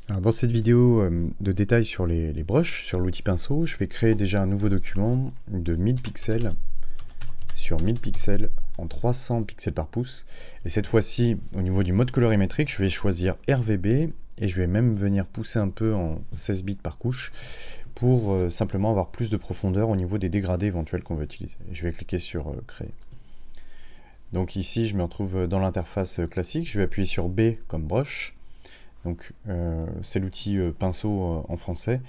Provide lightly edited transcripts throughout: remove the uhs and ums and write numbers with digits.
Alors dans cette vidéo de détails sur les brushes, sur l'outil pinceau, je vais créer déjà un nouveau document de 1000 pixels sur 1000 pixels en 300 pixels par pouce. Et cette fois-ci, au niveau du mode colorimétrique, je vais choisir RVB et je vais même venir pousser un peu en 16 bits par couche pour simplement avoir plus de profondeur au niveau des dégradés éventuels qu'on va utiliser. Et je vais cliquer sur créer. Donc ici, je me retrouve dans l'interface classique. Je vais appuyer sur B comme brush. Donc c'est l'outil pinceau en français.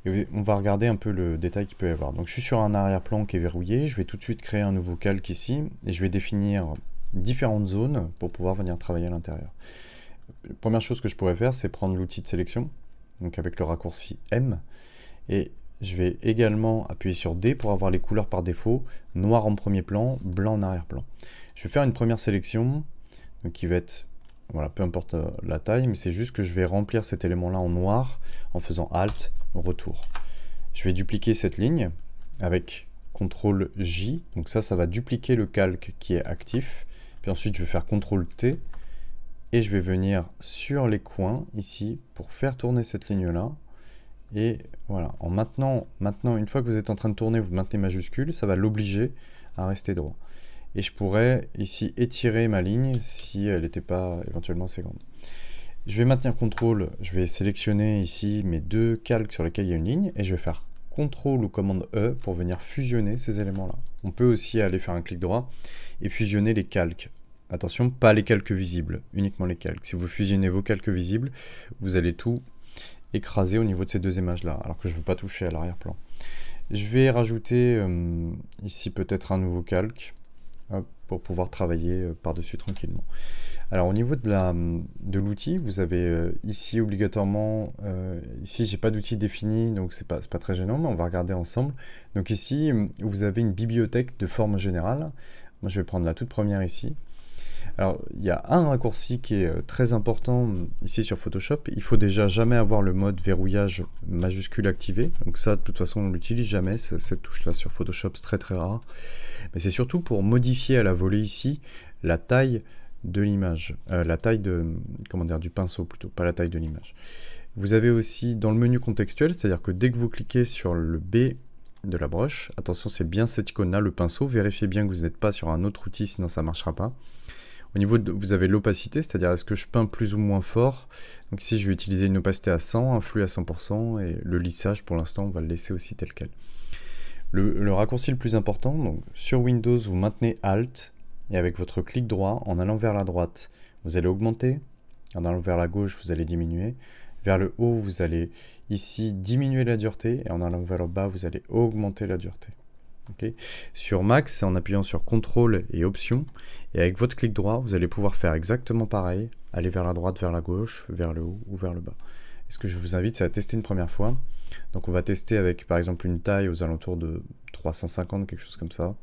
Et on va regarder un peu le détail qu'il peut y avoir. Donc je suis sur un arrière-plan qui est verrouillé. Je vais tout de suite créer un nouveau calque ici. Et je vais définir différentes zones pour pouvoir venir travailler à l'intérieur. La première chose que je pourrais faire, c'est prendre l'outil de sélection. Donc avec le raccourci M. Et je vais également appuyer sur D pour avoir les couleurs par défaut. Noir en premier plan, blanc en arrière-plan. Je vais faire une première sélection donc qui va être... Voilà, peu importe la taille, mais c'est juste que je vais remplir cet élément-là en noir en faisant Alt, retour. Je vais dupliquer cette ligne avec CTRL J, donc ça va dupliquer le calque qui est actif. Puis ensuite, je vais faire CTRL T et je vais venir sur les coins ici pour faire tourner cette ligne-là. Et voilà, en maintenant, une fois que vous êtes en train de tourner, vous maintenez majuscule, ça va l'obliger à rester droit. Et je pourrais ici étirer ma ligne si elle n'était pas éventuellement assez grande. Je vais maintenir CTRL, je vais sélectionner ici mes deux calques sur lesquels il y a une ligne, et je vais faire CTRL ou commande E pour venir fusionner ces éléments-là. On peut aussi aller faire un clic droit et fusionner les calques. Attention, pas les calques visibles, uniquement les calques. Si vous fusionnez vos calques visibles, vous allez tout écraser au niveau de ces deux images-là, alors que je ne veux pas toucher à l'arrière-plan. Je vais rajouter ici peut-être un nouveau calque, pour pouvoir travailler par-dessus tranquillement. Alors au niveau de l'outil, vous avez ici obligatoirement, ici j'ai pas d'outil défini, donc c'est pas très gênant, mais on va regarder ensemble. Donc ici, vous avez une bibliothèque de forme générale. Moi je vais prendre la toute première ici. Alors, il y a un raccourci qui est très important ici sur Photoshop. Il faut déjà jamais avoir le mode verrouillage majuscule activé. Donc ça, de toute façon, on l'utilise jamais, cette touche-là sur Photoshop, c'est très rare. Mais c'est surtout pour modifier à la volée ici la taille de l'image. La taille du pinceau plutôt, pas la taille de l'image. Vous avez aussi dans le menu contextuel, c'est-à-dire que dès que vous cliquez sur le B de la broche, attention, c'est bien cette icône-là, le pinceau. Vérifiez bien que vous n'êtes pas sur un autre outil, sinon ça ne marchera pas. Au niveau vous avez l'opacité, c'est-à-dire est-ce que je peins plus ou moins fort. Donc ici, je vais utiliser une opacité à 100, un flux à 100%, et le lissage, pour l'instant, on va le laisser aussi tel quel. Le raccourci le plus important, donc sur Windows, vous maintenez Alt, et avec votre clic droit, en allant vers la droite, vous allez augmenter, en allant vers la gauche, vous allez diminuer, vers le haut, vous allez ici diminuer la dureté, et en allant vers le bas, vous allez augmenter la dureté. Okay. Sur Mac, c'est en appuyant sur CTRL et Option, et avec votre clic droit, vous allez pouvoir faire exactement pareil, aller vers la droite, vers la gauche, vers le haut ou vers le bas. Et ce que je vous invite, c'est à tester une première fois. Donc on va tester avec par exemple une taille aux alentours de 350, quelque chose comme ça.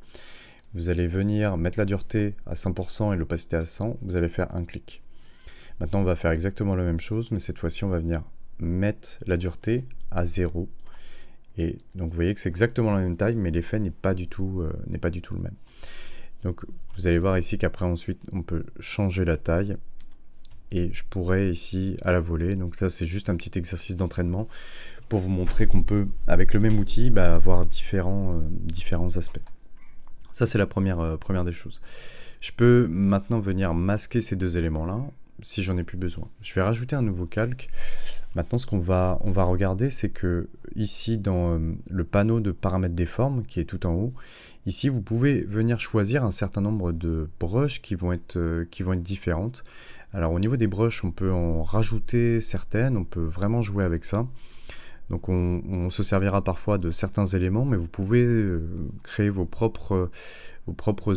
Vous allez venir mettre la dureté à 100% et l'opacité à 100, vous allez faire un clic. Maintenant on va faire exactement la même chose, mais cette fois-ci on va venir mettre la dureté à 0. Et donc vous voyez que c'est exactement la même taille, mais l'effet n'est pas du tout le même. Donc vous allez voir ici qu'après ensuite on peut changer la taille. Et je pourrais ici à la volée, donc ça c'est juste un petit exercice d'entraînement pour vous montrer qu'on peut, avec le même outil, avoir différents aspects. Ça c'est la première des choses. Je peux maintenant venir masquer ces deux éléments-là, si j'en ai plus besoin. Je vais rajouter un nouveau calque. Maintenant, ce qu'on va regarder, c'est que ici, dans le panneau de paramètres des formes, qui est tout en haut, ici, vous pouvez venir choisir un certain nombre de brushes qui vont être différentes. Alors, au niveau des brushes, on peut en rajouter certaines, on peut vraiment jouer avec ça. Donc, on se servira parfois de certains éléments, mais vous pouvez créer vos propres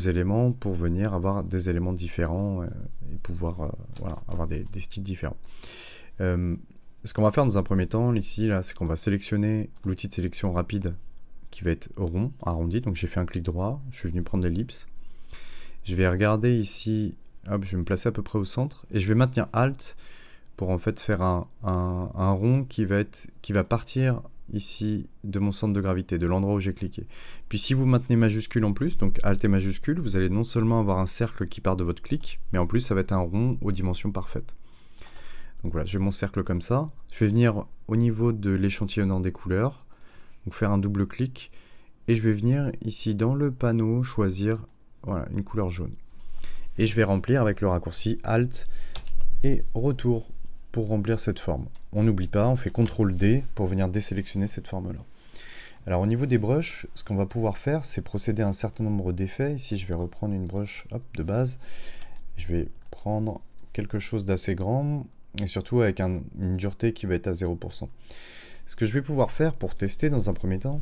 éléments pour venir avoir des éléments différents et pouvoir avoir des styles différents. Ce qu'on va faire dans un premier temps, ici, là, c'est qu'on va sélectionner l'outil de sélection rapide qui va être rond, arrondi. Donc j'ai fait un clic droit, je suis venu prendre l'ellipse. Je vais regarder ici, hop, je vais me placer à peu près au centre, et je vais maintenir Alt pour en fait faire un rond qui va partir ici de mon centre de gravité, de l'endroit où j'ai cliqué. Puis si vous maintenez majuscule en plus, donc Alt et majuscule, vous allez non seulement avoir un cercle qui part de votre clic, mais en plus ça va être un rond aux dimensions parfaites. Donc voilà, j'ai mon cercle comme ça. Je vais venir au niveau de l'échantillonneur des couleurs, donc faire un double clic, et je vais venir ici dans le panneau choisir voilà, une couleur jaune. Et je vais remplir avec le raccourci Alt et Retour pour remplir cette forme. On n'oublie pas, on fait CTRL D pour venir désélectionner cette forme-là. Alors au niveau des brushes, ce qu'on va pouvoir faire, c'est procéder à un certain nombre d'effets. Ici, je vais reprendre une brush de base. Je vais prendre quelque chose d'assez grand et surtout avec une dureté qui va être à 0%. Ce que je vais pouvoir faire pour tester dans un premier temps,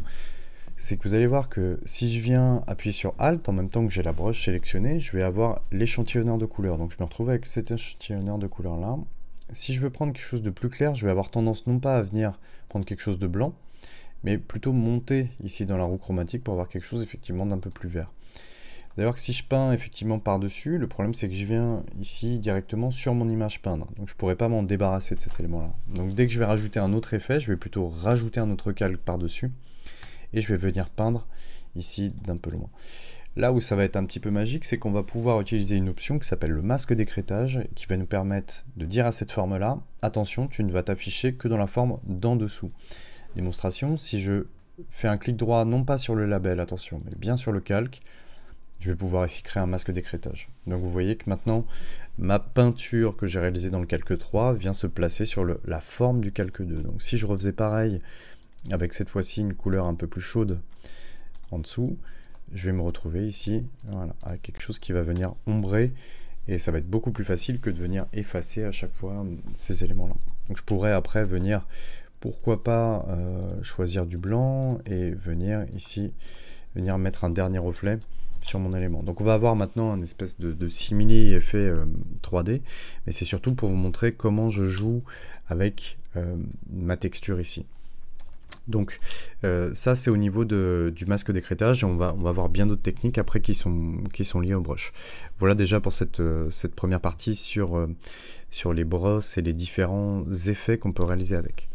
c'est que vous allez voir que si je viens appuyer sur Alt en même temps que j'ai la brush sélectionnée, je vais avoir l'échantillonneur de couleurs. Donc je me retrouve avec cet échantillonneur de couleurs là. Si je veux prendre quelque chose de plus clair, je vais avoir tendance non pas à venir prendre quelque chose de blanc, mais plutôt monter ici dans la roue chromatique pour avoir quelque chose effectivement d'un peu plus vert. D'ailleurs, si je peins effectivement par-dessus, le problème c'est que je viens ici directement sur mon image peindre. Donc je ne pourrais pas m'en débarrasser de cet élément-là. Donc dès que je vais rajouter un autre effet, je vais plutôt rajouter un autre calque par-dessus. Et je vais venir peindre ici d'un peu loin. Là où ça va être un petit peu magique, c'est qu'on va pouvoir utiliser une option qui s'appelle le masque d'écrêtage, qui va nous permettre de dire à cette forme-là, attention, tu ne vas t'afficher que dans la forme d'en dessous. Démonstration, si je fais un clic droit, non pas sur le label, attention, mais bien sur le calque, je vais pouvoir ici créer un masque d'écrêtage. Donc vous voyez que maintenant, ma peinture que j'ai réalisée dans le calque 3 vient se placer sur la forme du calque 2. Donc si je refaisais pareil, avec cette fois-ci une couleur un peu plus chaude en dessous, je vais me retrouver ici, voilà, avec quelque chose qui va venir ombrer, et ça va être beaucoup plus facile que de venir effacer à chaque fois ces éléments-là. Donc je pourrais après venir, pourquoi pas, choisir du blanc, et venir ici, venir mettre un dernier reflet sur mon élément. Donc on va avoir maintenant un espèce de simili effet 3D, mais c'est surtout pour vous montrer comment je joue avec ma texture ici. Donc ça c'est au niveau du masque d'écrêtage, et on va voir bien d'autres techniques après qui sont liées au brush. Voilà déjà pour cette première partie sur les brosses et les différents effets qu'on peut réaliser avec.